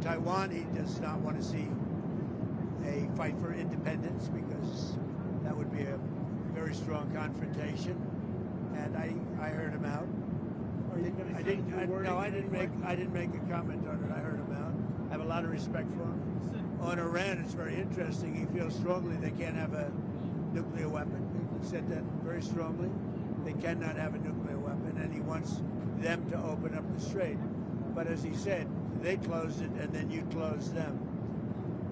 Taiwan, he does not want to see a fight for independence because that would be a very strong confrontation. And I heard him out. Are you going to say I didn't make a comment on it. I heard him out. I have a lot of respect for him. On Iran, it's very interesting. He feels strongly they can't have a nuclear weapon. He said that very strongly. They cannot have a nuclear weapon, and he wants them to open up the strait. But as he said, they closed it, and then you closed them,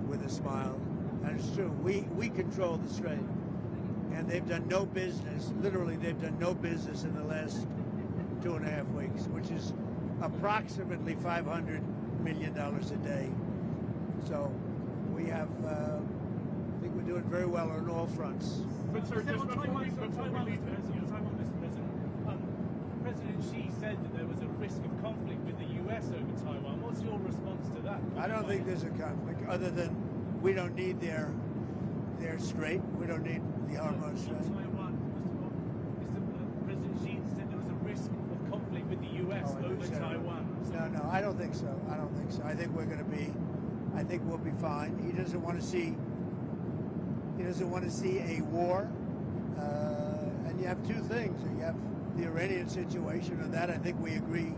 with a smile. And it's true. We control the strait, and they've done no business. Literally, they've done no business in the last 2.5 weeks, which is approximately $500 million a day. So we have, I think we're doing very well on all fronts. But sir, just President Xi said that there was a risk of conflict with the U.S. over Taiwan. What's your response to that? I don't think there's a conflict, other than we don't need their strait. We don't need the Hormuz Strait. Taiwan, President Xi said there was a risk of conflict with the U.S. over Taiwan. No, I don't think so. I don't think so. I think we're going to be. I think we'll be fine. He doesn't want to see. He doesn't want to see a war. And you have two things. You have the Iranian situation, and that I think we agree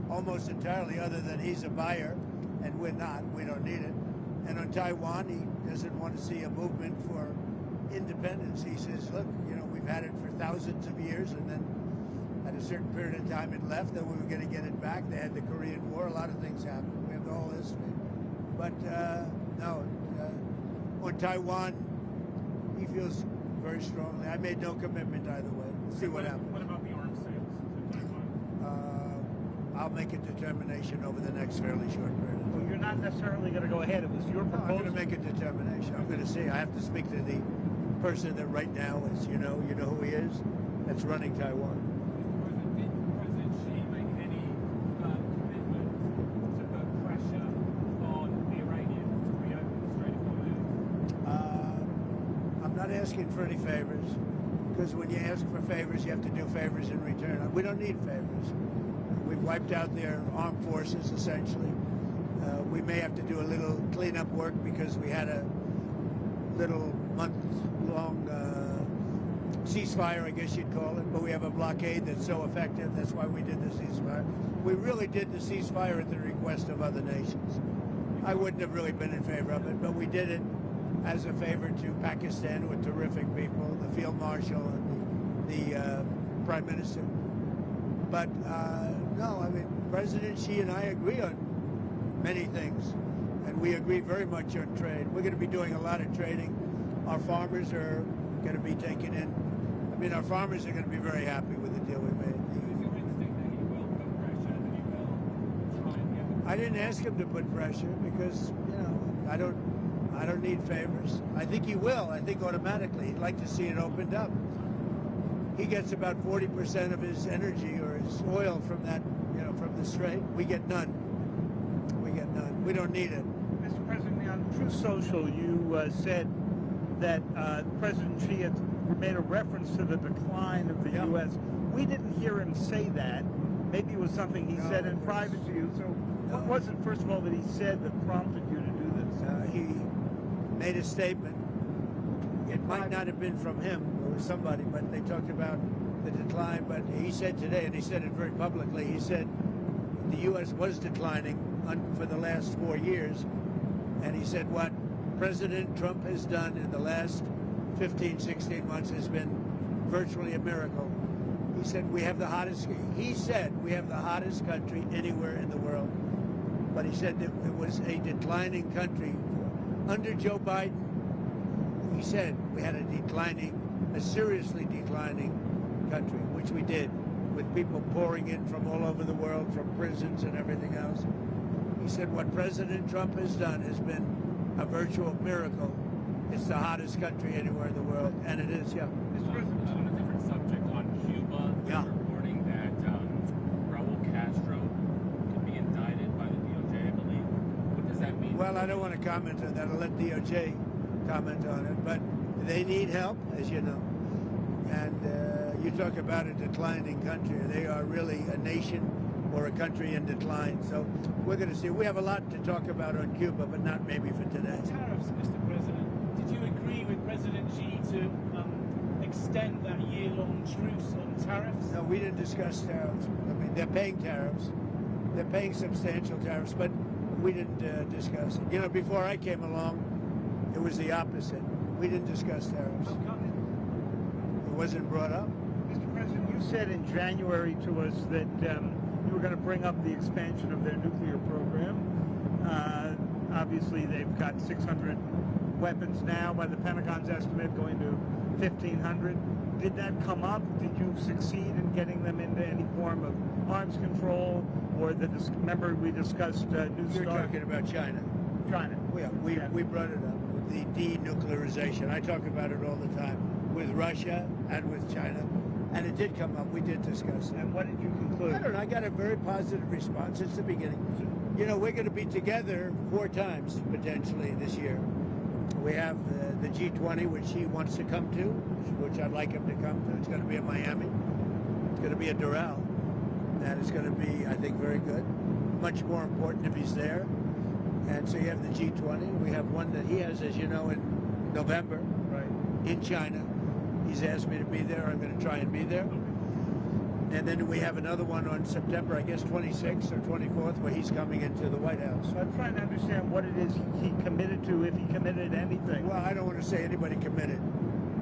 almost entirely, other than he's a buyer and we're not. We don't need it. And on Taiwan, he doesn't want to see a movement for independence. He says, look, we've had it for thousands of years, and then at a certain period of time it left, then we were going to get it back. They had the Korean War. A lot of things happened. We have the whole history. But no, on Taiwan, he feels very strongly. I made no commitment either way. We'll see what happens. What about the arms sales to Taiwan? I'll make a determination over the next fairly short period of time. Well, you're not necessarily going to go ahead. It was your proposal. I'm going to make a determination. I'm going to see. I have to speak to the person that right now is, you know who he is, that's running Taiwan. Did President Xi make any commitment to put pressure on the Iranians to reopen the Strait of Hormuz? I'm not asking for any favors, because when you ask for favors, you have to do favors in return. We don't need favors. We've wiped out their armed forces, essentially. We may have to do a little cleanup work because we had a little month-long ceasefire, I guess you'd call it, but we have a blockade that's so effective. That's why we did the ceasefire. We really did the ceasefire at the request of other nations. I wouldn't have really been in favor of it, but we did it as a favor to Pakistan, with terrific people, the Field Marshal and the Prime Minister. But no, I mean, President Xi and I agree on many things, and we agree very much on trade. We're going to be doing a lot of trading. Our farmers are going to be taken in. I mean, our farmers are going to be very happy with the deal we made. I didn't ask him to put pressure because, I don't need favors. I think he will. I think automatically he'd like to see it opened up. He gets about 40% of his energy or his oil from that, from the strait. We get none. We get none. We don't need it. Mr. President, on Truth Social, you said that President Xi had made a reference to the decline of the U.S. We didn't hear him say that. Maybe it was something he said in private to you. So what was it, first of all, that he said that prompted you to do this? He made a statement. It might not have been from him. It was somebody, but they talked about the decline. But he said today, and he said it very publicly, he said the U.S. was declining for the last 4 years. And he said what President Trump has done in the last 15, 16 months has been virtually a miracle. He said we have the hottest country anywhere in the world. But he said that it was a declining country. Under Joe Biden, he said we had a seriously declining country, which we did, with people pouring in from all over the world, from prisons and everything else. He said what President Trump has done has been a virtual miracle. It's the hottest country anywhere in the world, and it is, yeah. Mr. President, on a different subject, on Cuba, there's reporting that Raul Castro could be indicted by the DOJ, I believe. What does that mean? Well, I don't want to comment on that. I'll let DOJ comment on it, but they need help, as you know. And you talk about a declining country. They are really a nation or a country in decline. So we're going to see. We have a lot to talk about on Cuba, but not maybe for today. Tariffs, Mr. President. Did you agree with President Xi to extend that year-long truce on tariffs? No, we didn't discuss tariffs. I mean, they're paying tariffs. They're paying substantial tariffs, but we didn't discuss it. You know, before I came along, it was the opposite. We didn't discuss tariffs. How come? It wasn't brought up. Mr. President, you said in January to us that you were going to bring up the expansion of their nuclear program. Obviously, they've got 600 weapons now, by the Pentagon's estimate, going to 1,500. Did that come up? Did you succeed in getting them into any form of arms control? Or remember we discussed New You're Start? talking about China. China. We brought it up with the denuclearization. I talk about it all the time with Russia and with China, and it did come up. We did discuss it. And what did you conclude? I don't know. I got a very positive response since the beginning. You know, we're going to be together 4 times potentially this year. We have the G20, which he wants to come to, which I'd like him to come to. It's going to be in Miami. It's going to be at Doral. And it's going to be, I think, very good. Much more important if he's there. And so you have the G20. We have one that he has, as you know, in November, Right. in China. He's asked me to be there. I'm going to try and be there. And then we have another one on September, I guess, 26th or 24th, where he's coming into the White House. So I'm trying to understand what it is he committed to, if he committed anything. Well, I don't want to say anybody committed,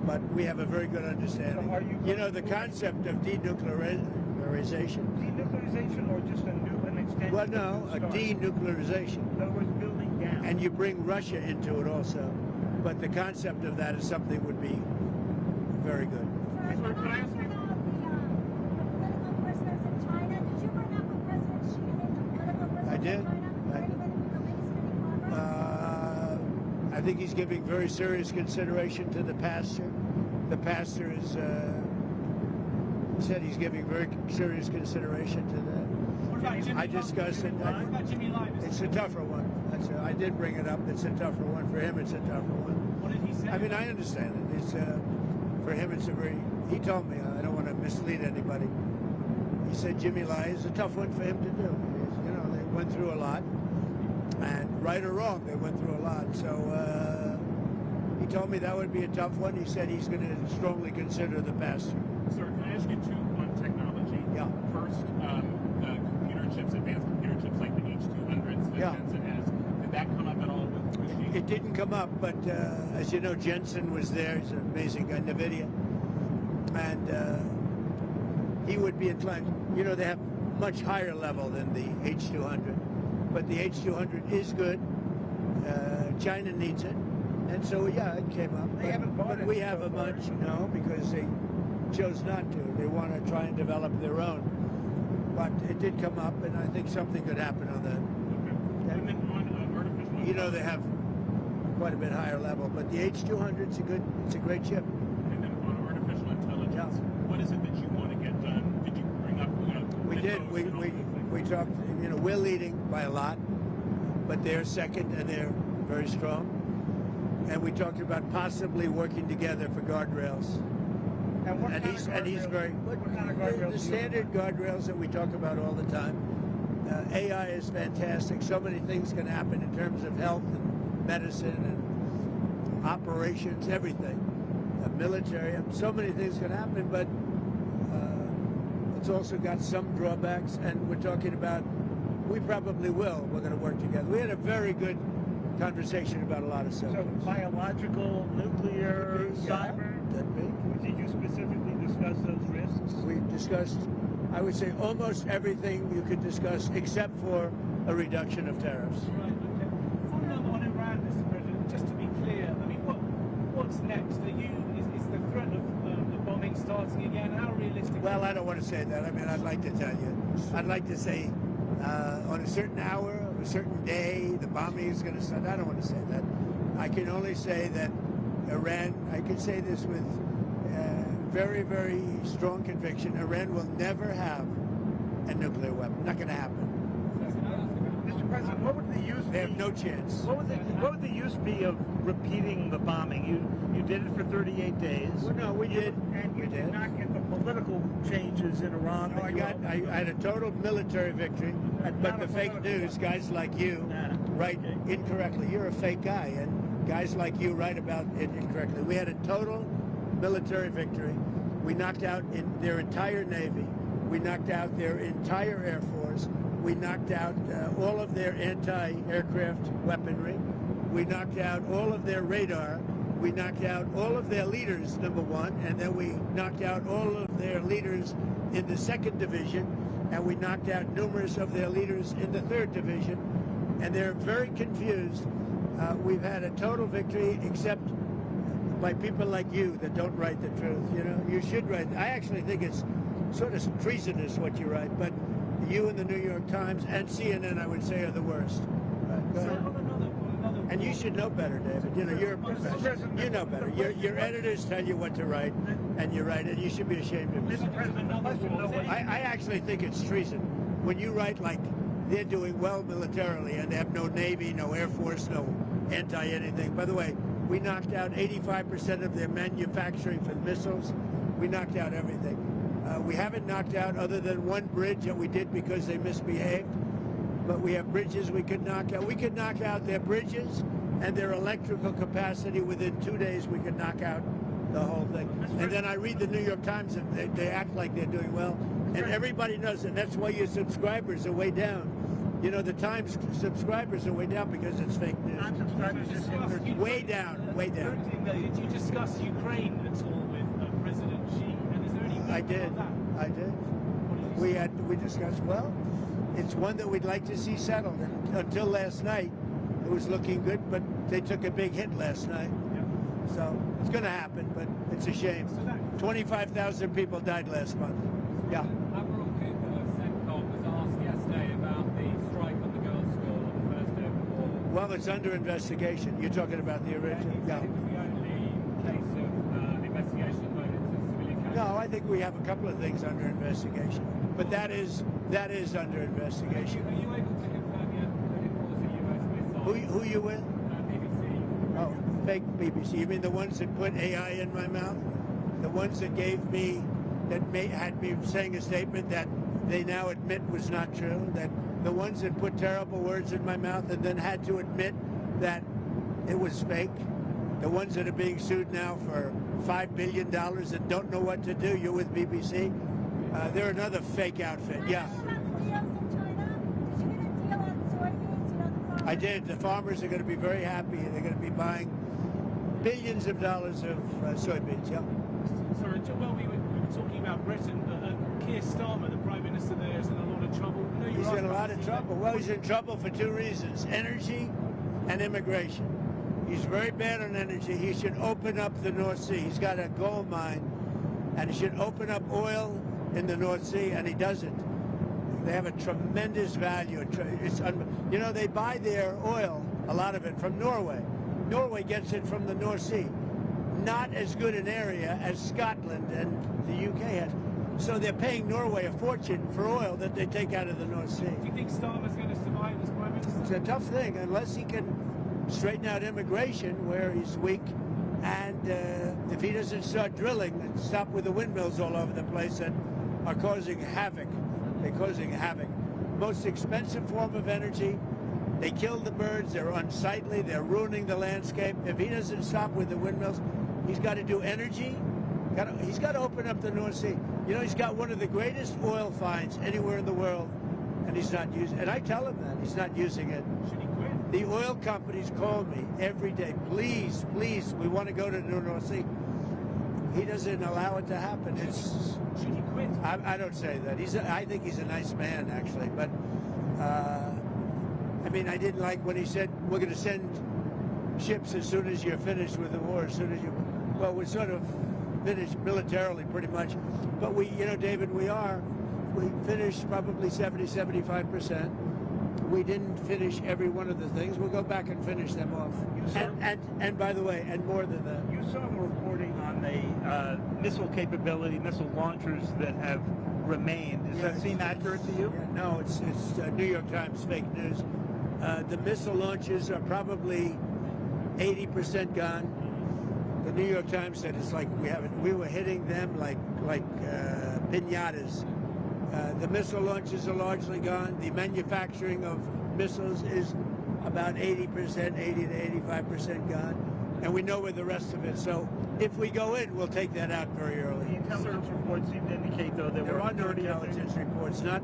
but we have a very good understanding. So are you You know, the concept of denuclearization. Denuclearization or just an extension? Well, no, a Start? denuclearization. In other words, building down. And you bring Russia into it also. But the concept of that is something would be very good. Sir, Can I ask you- political prisoners in China? Did you bring up with President Xi the political prisoners I did. in China? Are you going to be released any progress? I think he's giving very serious consideration to the pastor. The pastor is said he's giving very serious consideration to that. What about Jimmy I discussed it. What about Jimmy Lai, Mr. It's a tougher one. I did bring it up. It's a tougher one. For him, it's a tougher one. What did he say? I mean, I understand it. It's for him, it's a very. He told me. I don't want to mislead anybody. He said Jimmy Lai is a tough one for him to do. You know, they went through a lot, and right or wrong, they went through a lot. So he told me that would be a tough one. He said he's going to strongly consider the pastor. Sir, can I ask you 2 on technology? Yeah. First, computer chips, advanced computer chips like the H200s that Yeah. Jensen has. Did that come up at all with Xi? It didn't come up, but as you know, Jensen was there. He's an amazing guy, NVIDIA. And he would be inclined. You know, they have much higher level than the H200. But the H200 is good. China needs it. And so, yeah, it came up. They haven't bought but it we so have a far. bunch, no, because they chose not to. They want to try and develop their own. But it did come up, and I think something could happen on that. Okay. And then on artificial You know, they have quite a bit higher level, but the H200 it's a great chip. And then on artificial intelligence, what is it that you want to get done? Did you bring up? We did. Mythos and all those things? We talked. You know, we're leading by a lot, but they're second, and they're very strong. And we talked about possibly working together for guardrails. And what And kind he's of and he's guardrails- very What kind of guardrails? the do you standard guardrails that we talk about all the time. AI is fantastic. So many things can happen in terms of health and medicine and operations, everything. Military, so many things can happen, but it's also got some drawbacks. And we're talking about, we probably will. We're going to work together. We had a very good conversation about a lot of So subjects. biological, nuclear, Yeah, cyber. that big. Did you specifically discuss those risks? We discussed, I would say, almost everything you could discuss except for a reduction of tariffs. Right, okay. Following up on Iran, Mr. President, just to be clear, I mean, what's next? Is the threat of the bombing starting again? How realistic? Well, I don't want to say that. I mean, I'd like to tell you. I'd like to say on a certain hour, a certain day, the bombing is going to start. I don't want to say that. I can only say that Iran, I can say this with very, very strong conviction, Iran will never have a nuclear weapon. Not going to happen. Mr. President, what would the use be? They have no chance. What would the use be of repeating the bombing? You did it for 38 days. Well, no, we did. And you We did did. not get the political changes in Iran. No, I had a total military victory, but the fake news, guys like you, write incorrectly. You're a fake guy, and guys like you write about it incorrectly. We had a total military victory. We knocked out their entire Navy. We knocked out their entire Air Force. We knocked out all of their anti-aircraft weaponry. We knocked out all of their radar. We knocked out all of their leaders, number one, and then we knocked out all of their leaders in the 2nd Division, and we knocked out numerous of their leaders in the 3rd Division, and they're very confused. We've had a total victory, except by people like you that don't write the truth. You know, you should write. I actually think it's sort of treasonous what you write, but you and the New York Times and CNN, I would say, are the worst. Right, go ahead. And you should know better, David. You know, you're a professional. You know better. Your editors tell you what to write, and you write it. You should be ashamed of yourself. I actually think it's treason when you write like they're doing well militarily and they have no Navy, no Air Force, no anti-anything. By the way, we knocked out 85% of their manufacturing for missiles. We knocked out everything. We haven't knocked out other than one bridge that we did because they misbehaved. But we have bridges we could knock out. We could knock out their bridges and their electrical capacity within 2 days. We could knock out the whole thing. And then I read the New York Times and they act like they're doing well. And everybody knows it. That's why your subscribers are way down. You know, the Times subscribers are way down because it's fake news. Non-subscribers just Way down, way down. Did you discuss Ukraine at all with President Xi? And is there any I did. I did. We discussed, well, it's one that we'd like to see settled. And until last night, it was looking good, but they took a big hit last night. Yeah. So it's going to happen, but it's a shame. 25,000 people died last month. Yeah. Admiral Senkov was asked yesterday about the strike on the girls' school on the first day of the war. Well, it's under investigation. You're talking about the original? It was the only case of investigation at the moment into civilian casualties. No, I think we have a couple of things under investigation, but that is under investigation. Are you able to confirm yet that it was a U.S. missile? Who you with? BBC. Oh, fake BBC. You mean the ones that put AI in my mouth? The ones that gave me, had me saying a statement that they now admit was not true? That the ones that put terrible words in my mouth and then had to admit that it was fake? The ones that are being sued now for $5 billion and don't know what to do? You're with BBC? They're another fake outfit. Yeah. I did. The farmers are going to be very happy. They're going to be buying billions of dollars of soybeans. Yeah. Sorry, well, we were talking about Britain. Keir Starmer, the Prime Minister there, is in a lot of trouble. He's in a lot of trouble. Well, he's in trouble for 2 reasons: energy and immigration. He's very bad on energy. He should open up the North Sea. He's got a gold mine, and he should open up oil in the North Sea, and he doesn't. They have a tremendous value. You know, they buy their oil, a lot of it, from Norway. Norway gets it from the North Sea. Not as good an area as Scotland and the UK has. So they're paying Norway a fortune for oil that they take out of the North Sea. Do you think Starmer's going to survive as Prime Minister? It's a tough thing, unless he can straighten out immigration where he's weak. And if he doesn't start drilling and stop with the windmills all over the place that are causing havoc. They're causing havoc. Most expensive form of energy. They kill the birds. They're unsightly. They're ruining the landscape. If he doesn't stop with the windmills, he's got to do energy. He's got to open up the North Sea. You know, he's got one of the greatest oil finds anywhere in the world, and he's not using it. And I tell him that. He's not using it. Should he quit? The oil companies call me every day. Please, please, we want to go to the North Sea. He doesn't allow it to happen. Should he quit? I don't say that. I think he's a nice man, actually. But, I mean, I didn't like when he said, we're going to send ships as soon as you're finished with the war, as soon as you... Well, we're sort of finished militarily, pretty much. But we, you know, David, we finished probably 70-75%. We didn't finish every one of the things. We'll go back and finish them off. And by the way, and more than that. You saw the reporting on the missile capability, missile launchers that have remained. Does that seem accurate to you? Yeah, no, it's New York Times fake news. The missile launches are probably 80% gone. The New York Times said it's like we were hitting them like pinatas. The missile launches are largely gone. The manufacturing of missiles is about 80%, 80 to 85% gone. And we know where the rest of it. So if we go in, we'll take that out very early. The intelligence reports seem to indicate, though, there There were are no 30 intelligence reports, not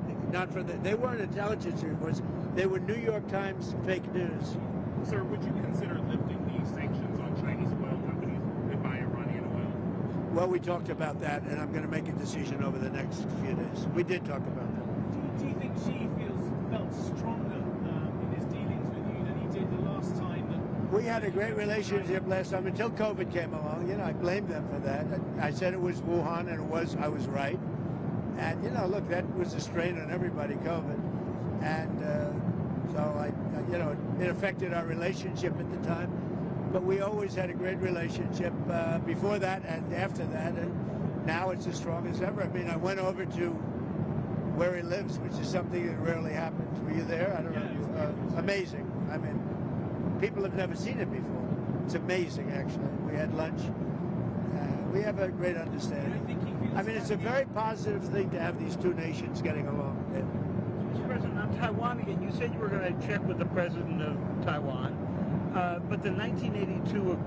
from they weren't intelligence reports. They were New York Times fake news. Sir, would you consider lifting the sanctions on Chinese oil companies that buy Iranian oil? Well, we talked about that, and I'm going to make a decision over the next few days. We did talk about that. Do you think Xi felt stronger in his dealings with you than he did the last time? We had a great relationship last time until COVID came along. I blamed them for that. I said it was Wuhan, and I was right. And look, that was a strain on everybody, COVID, and so it affected our relationship at the time. But we always had a great relationship before that and after that, and now it's as strong as ever. I mean, I went over to where he lives, which is something that rarely happens. Were you there? I don't know. Amazing. I mean, people have never seen it before. It's amazing, actually. We had lunch. We have a great understanding. I mean, it's a very positive thing to have these two nations getting along. Mr. President, on Taiwan again, you said you were going to check with the president of Taiwan, but the 1982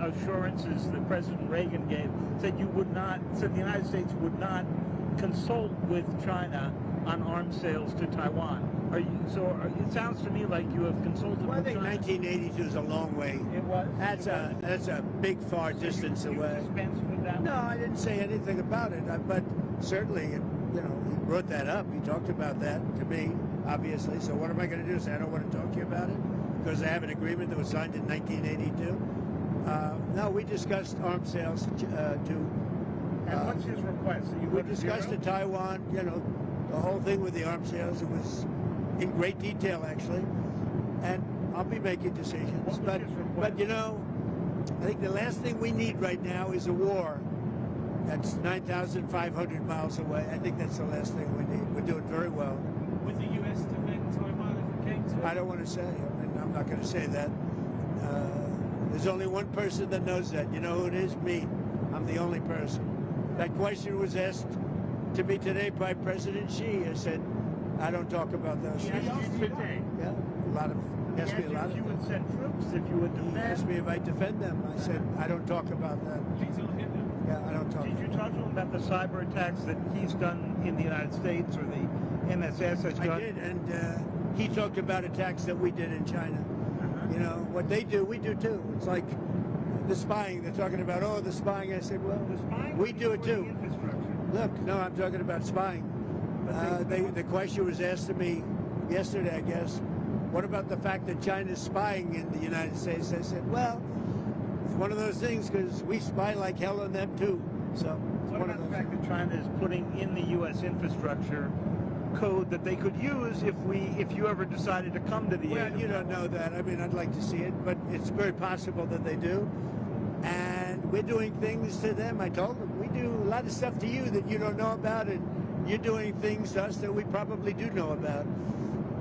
assurances that President Reagan gave said the United States would not consult with China on arms sales to Taiwan. It sounds to me like you have consulted Well, I with think China. 1982 is a long way. It was. That's a big, far distance away. With that No, I didn't say anything about it, but certainly, he brought that up. He talked about that to me, obviously. So what am I going to do? Say I don't want to talk to you about it because I have an agreement that was signed in 1982. No, we discussed arms sales to. And what's his request? We discussed to Taiwan. The whole thing with the arms sales. It was in great detail, actually, and I'll be making decisions. But I think the last thing we need right now is a war. That's 9,500 miles away. I think that's the last thing we need. We're doing very well. Would the U.S. defend Taiwan if it came to it? I don't want to say. I'm not going to say that. There's only one person that knows that. You know who it is? Me. I'm the only person. That question was asked to me today by President Xi. I said, I don't talk about those things. Yeah, a lot of. He asked me a lot of. If you would send troops, if you would defend. He asked me if I defend them. I said, I don't talk about that. Yeah, I don't talk. Did you talk to him about the cyber attacks that he's done in the United States or the MSS has done? I did, and he talked about attacks that we did in China. What they do, we do too. It's like the spying. They're talking about, the spying. I said, well, The spying we do it too. Infrastructure. Look, no, I'm talking about spying. The question was asked to me yesterday, I guess. What about the fact that China's spying in the United States? I said, well, it's one of those things because we spy like hell on them too. So What about the fact that China is putting in the U.S. infrastructure code that they could use if you ever decided to come to the Well, aid of you don't Taiwan? know that. I mean, I'd like to see it, but it's very possible that they do. And we're doing things to them. I told them, we do a lot of stuff to you that you don't know about, and you're doing things to us that we probably do know about.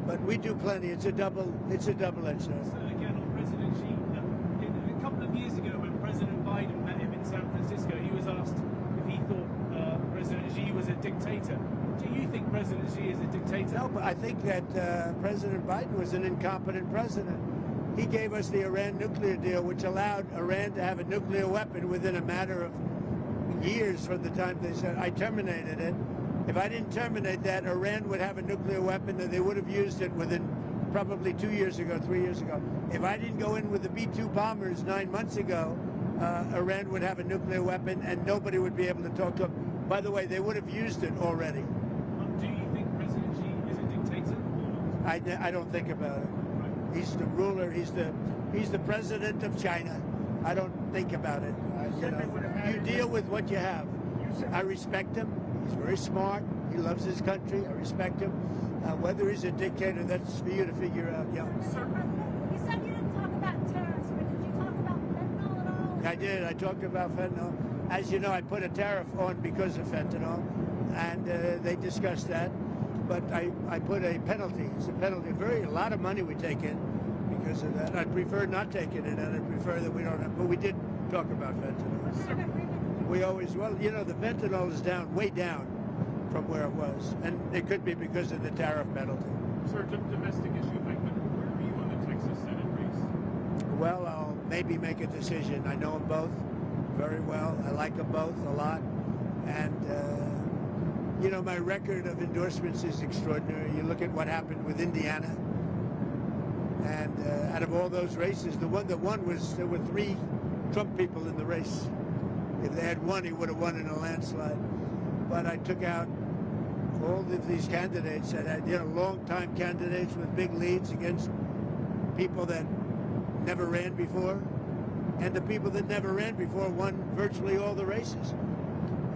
But we do plenty. It's a double-edged sword. So again, on President Xi, a couple of years ago when President Biden met him in San Francisco, he was asked if he thought President Xi was a dictator. Do you think President Xi is a dictator? No, but I think that President Biden was an incompetent president. He gave us the Iran nuclear deal, which allowed Iran to have a nuclear weapon within a matter of years from the time they said, I terminated it. If I didn't terminate that, Iran would have a nuclear weapon, and they would have used it within probably 2 years ago, 3 years ago. If I didn't go in with the B-2 bombers 9 months ago, Iran would have a nuclear weapon, and nobody would be able to talk to them. By the way, they would have used it already. Do you think President Xi is a dictator or not? I don't think about it. He's the ruler. He's the president of China. I don't think about it. You deal with what you have. I respect him. He's very smart. He loves his country. I respect him. Whether he's a dictator, that's for you to figure out. Yeah. Mr. President, you said you didn't talk about tariffs, but did you talk about fentanyl at all? I did. I talked about fentanyl. As you know, I put a tariff on because of fentanyl, and they discussed that. but I put a penalty. It's a penalty. A lot of money we take in because of that. I'd prefer not taking it, and I'd prefer that we don't have. But we did talk about fentanyl. We always, well, you know, the fentanyl is down, way down from where it was, and it could be because of the tariff penalty. Sir, domestic issue, but where are you on the Texas Senate race? Well, I'll maybe make a decision. I know them both very well. I like them both a lot, and you know, my record of endorsements is extraordinary. You look at what happened with Indiana, and out of all those races, the one that won was, there were 3 Trump people in the race. If they had won, he would have won in a landslide. But I took out all of these candidates that had, you know, long-time candidates with big leads against people that never ran before, and the people that never ran before won virtually all the races.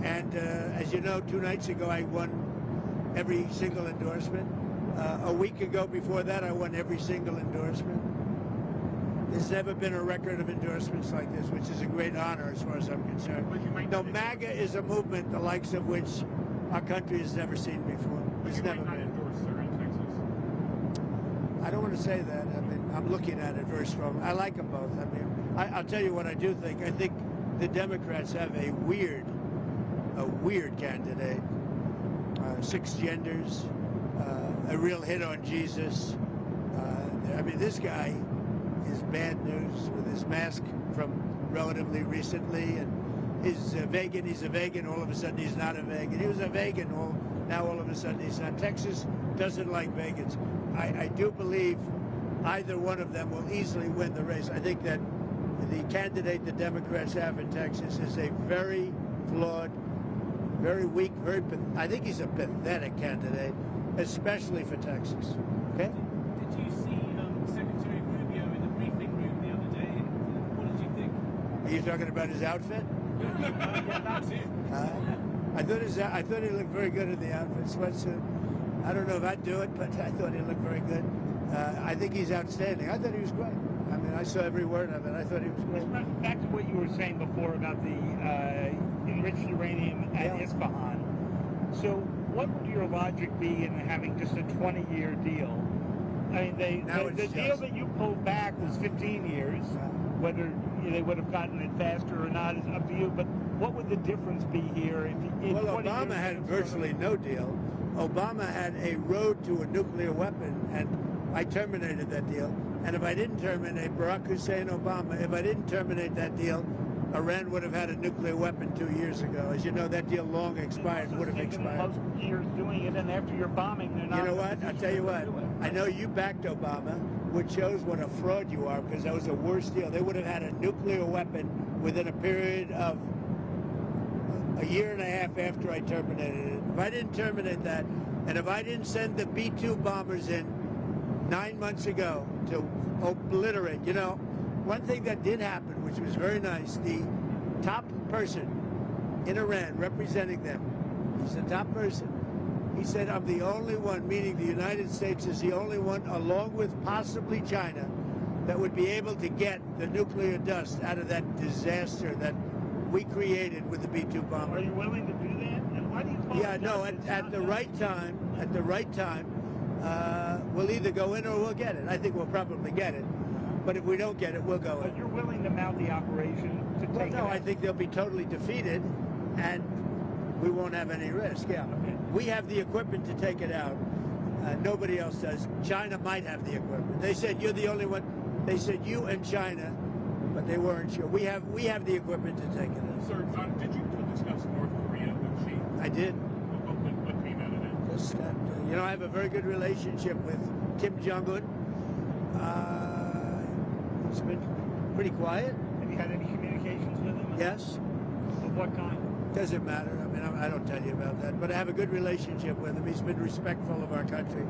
And as you know, 2 nights ago, I won every single endorsement. A week ago before that, I won every single endorsement. There's never been a record of endorsements like this, which is a great honor as far as I'm concerned. No, MAGA is a movement the likes of which our country has never seen before. It's never been. Endorse, sir, in Texas? I don't want to say that. I mean, I'm looking at it very strong. I like them both. I mean, I'll tell you what I do think. I think the Democrats have a weird candidate. 6 genders, a real hit on Jesus. I mean, this guy is bad news with his mask from relatively recently, and he's a vegan, all of a sudden he's not a vegan. He was a vegan, now all of a sudden he's not. Texas doesn't like vegans. I do believe either one of them will easily win the race. I think that the candidate the Democrats have in Texas is a very flawed, very weak, I think he's a pathetic candidate, especially for Texas. Okay? Did you see Secretary Rubio in the briefing room the other day? What did you think? Are you talking about his outfit? Yeah, that's it. I thought he looked very good in the outfit, sweatsuit. I don't know if I'd do it, but I thought he looked very good. I think he's outstanding. I thought he was great. I mean, I saw every word of it. I thought he was great. Back to what you were saying before about the enriched uranium at Isfahan. So what would your logic be in having just a 20-year deal? I mean, the deal that you pulled back was 15 years. Whether they would have gotten it faster or not is up to you. But what would the difference be here? Well, Obama had virtually no deal. Obama had a road to a nuclear weapon, and I terminated that deal. And if I didn't terminate, Barack Hussein Obama, if I didn't terminate that deal, Iran would have had a nuclear weapon 2 years ago. As you know, that deal long expired, would have expired. Most years doing it, and after you're bombing, they're not. You know what? I'll tell you what. I know you backed Obama, which shows what a fraud you are, because that was the worst deal. They would have had a nuclear weapon within a period of a year and a half after I terminated it. If I didn't terminate that, and if I didn't send the B-2 bombers in 9 months ago to obliterate, you know, one thing that did happen, which was very nice, the top person in Iran representing them, he's the top person, he said, I'm the only one, meaning the United States is the only one, along with possibly China, that would be able to get the nuclear dust out of that disaster that we created with the B-2 bomber. Are you willing to do that? And why do you call Yeah, no, at the right time, we'll either go in or we'll get it. I think we'll probably get it. But if we don't get it, we'll go in. But you're willing to mount the operation to take it out? I think they'll be totally defeated, and we won't have any risk, yeah. Okay. We have the equipment to take it out. Nobody else does. China might have the equipment. They said, you're the only one. They said, you and China, but they weren't sure. We have the equipment to take it out. Sir, did you discuss North Korea with Xi? I did. What came out of it? Just that, you know, I have a very good relationship with Kim Jong-un. It's been pretty quiet. Have you had any communications with him? Yes. Of what kind? Doesn't matter. I mean, I don't tell you about that. But I have a good relationship with him. He's been respectful of our country.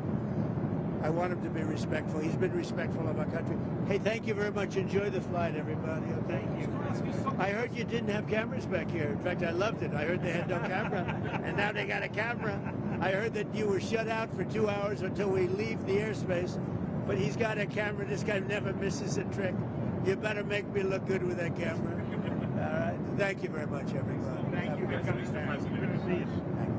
I want him to be respectful. He's been respectful of our country. Hey, thank you very much. Enjoy the flight, everybody. Okay? Thank you. I heard you didn't have cameras back here. In fact, I loved it. I heard they had no camera, and now they got a camera. I heard that you were shut out for 2 hours until we leave the airspace. But he's got a camera. This guy never misses a trick. You better make me look good with that camera. All right. Thank you very much, everybody. Thank you for coming, Mr. President. Good to see you. Thank you.